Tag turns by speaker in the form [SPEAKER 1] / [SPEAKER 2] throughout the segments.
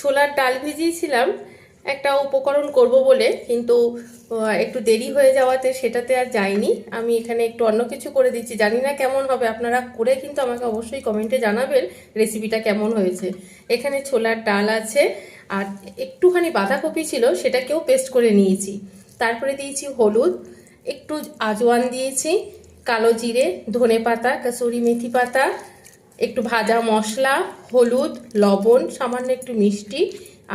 [SPEAKER 1] ছোলার ডাল ভিজিয়েছিলাম একটা উপকরণ করব বলে, কিন্তু একটু দেরি হয়ে যাওয়াতে সেটাতে আর যাইনি। আমি এখানে একটু অন্য কিছু করে দিচ্ছি, জানি না কেমন হবে। আপনারা করে কিন্তু আমাকে অবশ্যই কমেন্টে জানাবেন রেসিপিটা কেমন হয়েছে। এখানে ছোলার ডাল আছে, আর একটুখানি বাঁধাকপি ছিল, সেটাকেও পেস্ট করে নিয়েছি। তারপরে দিয়েছি হলুদ, একটু আজওয়ান দিয়েছি, কালো জিরে, ধনে পাতা, কাসুরি মেথি পাতা, একটু ভাজা মশলা, হলুদ, লবণ, সামান্য একটু মিষ্টি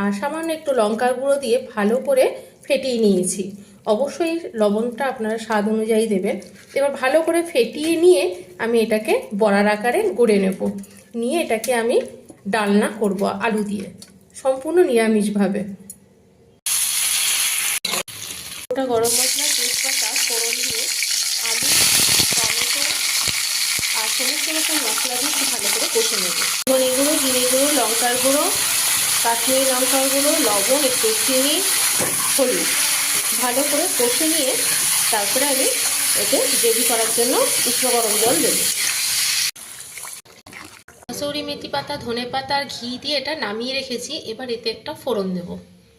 [SPEAKER 1] আর সামান্য একটু লঙ্কার গুঁড়ো দিয়ে ভালো করে ফেটিয়ে নিয়েছি। অবশ্যই লবণটা আপনারা স্বাদ অনুযায়ী দেবেন। এবার ভালো করে ফেটিয়ে নিয়ে আমি এটাকে বড়ার আকারে গড়ে নেব। নিয়ে এটাকে আমি ডালনা করব আলু দিয়ে, সম্পূর্ণ নিরামিষভাবে। ওটা গরম মশলা, তেজপাতা, ফোড়ন দিয়ে আলু, টমেটো আর সমস্ত রকম মশলা দিয়ে একটু ভালো করে কষে নেব। ধনে গুঁড়ো, জিরে গুঁড়ো, লঙ্কার গুঁড়ো, কাশ্মীরি লঙ্কার গুঁড়ো, লবণ, একটু চিনি, হলুদ ভালো করে কষে নিয়ে তারপরে আমি এতে গ্রেভি করার জন্য উষ্ণ গরম জল দেব। কসুরি মেথি পাতা, ধনে পাতা আর ঘি দিয়ে এটা নামিয়ে রেখেছি। এবার এতে একটা ফোড়ন দেব।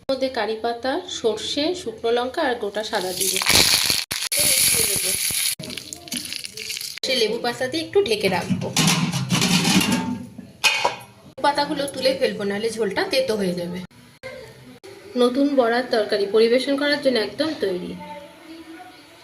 [SPEAKER 1] এর মধ্যে কারি পাতা, সর্ষে, শুকনো লঙ্কা আর গোটা সাদা জিরে দেবো। সে লেবু পাতা দিয়ে একটু ঢেকে রাখবো। পাতাগুলো তুলে ফেলবো, নাহলে ঝোলটা তেতো হয়ে যাবে। নতুন বড়ার তরকারি পরিবেশন করার জন্য একদম তৈরি।